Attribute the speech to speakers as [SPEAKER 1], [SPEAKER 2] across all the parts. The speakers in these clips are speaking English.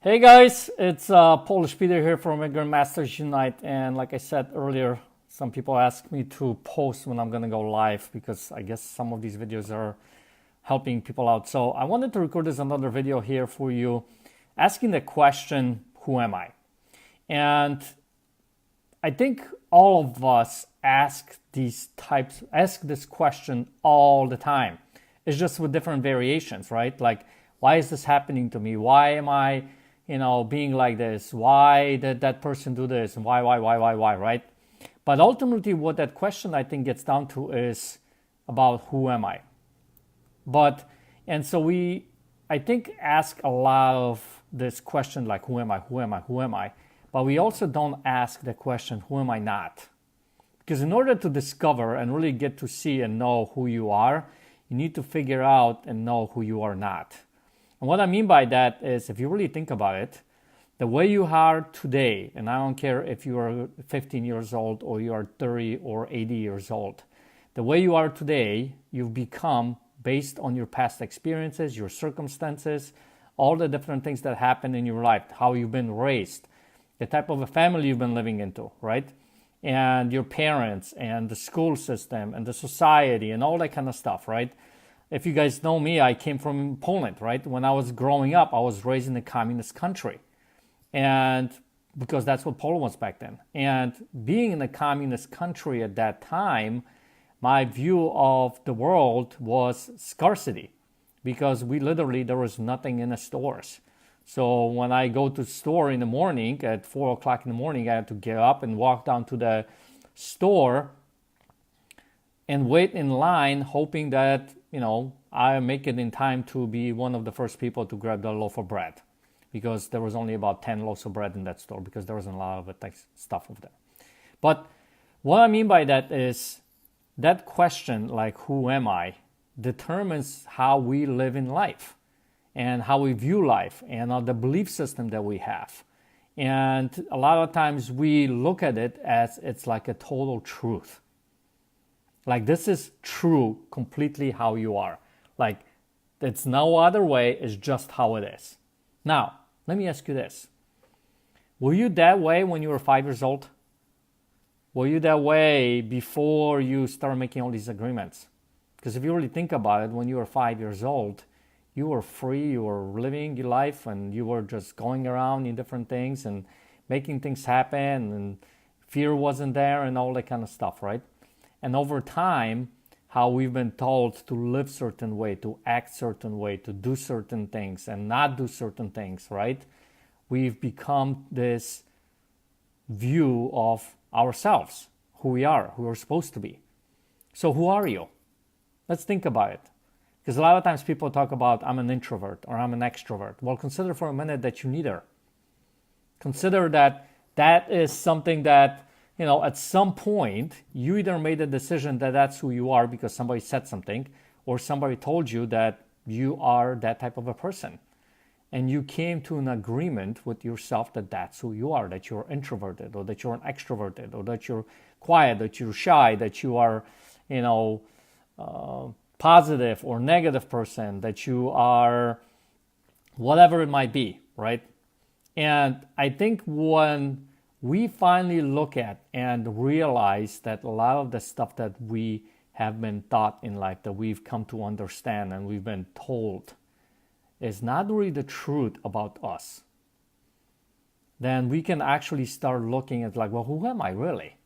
[SPEAKER 1] Hey guys, it's Polish Peter here from Immigrant Masters Unite. And like I said earlier, some people ask me to post when I'm going to go live because I guess some of these videos are helping people out. So I wanted to record this another video here for you, asking the question, who am I? And I think all of us ask this question all the time. It's just with different variations, right? Like, why is this happening to me? Why am I being like this? Why did that person do this? And why, right? But ultimately, what that question I think gets down to is about who am I? And so I think, ask a lot of this question like, who am I? But we also don't ask the question, who am I not? Because in order to discover and really get to see and know who you are, you need to figure out and know who you are not. And what I mean by that is, if you really think about it, the way you are today, and I don't care if you are 15 years old or you are 30 or 80 years old, the way you are today, you've become based on your past experiences, your circumstances, all the different things that happen in your life, how you've been raised, the type of a family you've been living into, right? And your parents and the school system and the society and all that kind of stuff, right? If you guys know me, I came from Poland, right? When I was growing up, I was raised in a communist country. And because that's what Poland was back then. And being in a communist country at that time, my view of the world was scarcity, because there was nothing in the stores. So when I go to the store in the morning at 4 o'clock in the morning, I have to get up and walk down to the store and wait in line, hoping that, I make it in time to be one of the first people to grab the loaf of bread, because there was only about 10 loaves of bread in that store, because there wasn't a lot of stuff of that. But what I mean by that is that question, like, who am I, determines how we live in life and how we view life and the belief system that we have. And a lot of times we look at it as it's like a total truth. Like, this is true completely how you are. Like, it's no other way, it's just how it is. Now, let me ask you this. Were you that way when you were 5 years old? Were you that way before you started making all these agreements? Because if you really think about it, when you were 5 years old, you were free, you were living your life, and you were just going around in different things and making things happen, and fear wasn't there and all that kind of stuff, right? And over time, how we've been told to live certain way, to act certain way, to do certain things and not do certain things, right? We've become this view of ourselves, who we are, who we're supposed to be. So who are you? Let's think about it. Because a lot of times people talk about, I'm an introvert or I'm an extrovert. Well, consider for a minute that you're neither. Consider that is something that, at some point, you either made a decision that that's who you are because somebody said something, or somebody told you that you are that type of a person. And you came to an agreement with yourself that that's who you are, that you're introverted, or that you're an extroverted, or that you're quiet, that you're shy, that you are, positive or negative person, that you are whatever it might be, right? And I think when we finally look at and realize that a lot of the stuff that we have been taught in life, that we've come to understand and we've been told, is not really the truth about us, then we can actually start looking at, like, well, who am I really?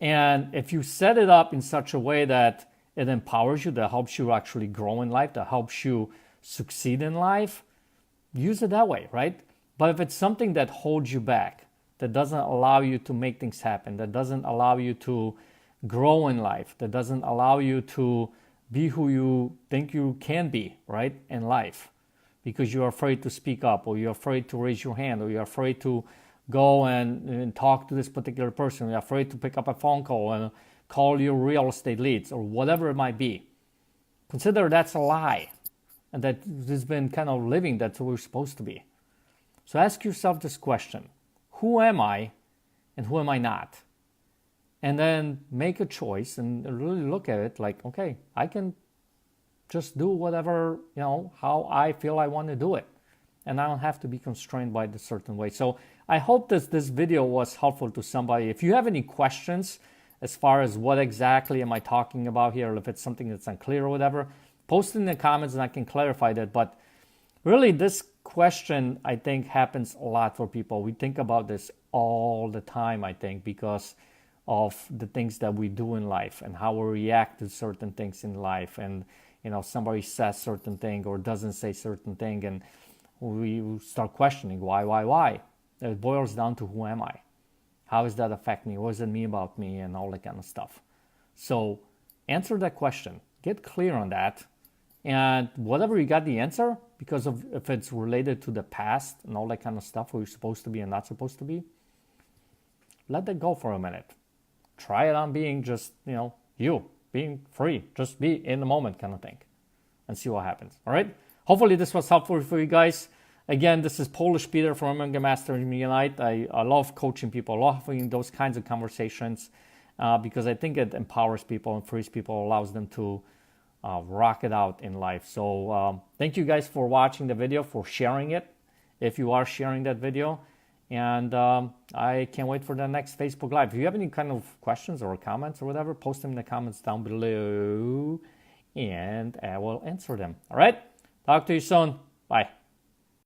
[SPEAKER 1] And if you set it up in such a way that it empowers you, that helps you actually grow in life, that helps you succeed in life, use it that way, right? But if it's something that holds you back, that doesn't allow you to make things happen, that doesn't allow you to grow in life, that doesn't allow you to be who you think you can be, right, in life, because you're afraid to speak up, or you're afraid to raise your hand, or you're afraid to go and talk to this particular person, you're afraid to pick up a phone call and call your real estate leads, or whatever it might be. Consider that's a lie, and that this has been kind of living that's what we're supposed to be. So ask yourself this question: who am I and who am I not? And then make a choice and really look at it like, okay, I can just do whatever, how I feel I want to do it. and I don't have to be constrained by the certain way. So I hope this video was helpful to somebody. If you have any questions as far as what exactly am I talking about here, or if it's something that's unclear or whatever, post it in the comments and I can clarify that. But really, this question, I think, happens a lot for people. We think about this all the time, I think, because of the things that we do in life and how we react to certain things in life. And, somebody says certain thing or doesn't say certain thing, and we start questioning why. It boils down to who am I? How does that affect me? What does it mean about me? And all that kind of stuff. So answer that question. Get clear on that. And whatever you got the answer, because of if it's related to the past and all that kind of stuff, where you're supposed to be and not supposed to be, let that go for a minute. Try it on being just, you, being free, just be in the moment kind of thing, and see what happens. All right. Hopefully this was helpful for you guys. Again, this is Polish Peter from Omega Master Unite. I love coaching people, I love having those kinds of conversations because I think it empowers people and frees people, allows them to rock it out in life. So thank you guys for watching the video, for sharing it, if you are sharing that video. And I can't wait for the next Facebook Live. If you have any kind of questions or comments or whatever, post them in the comments down below and I will answer them. All right? Talk to you soon. Bye.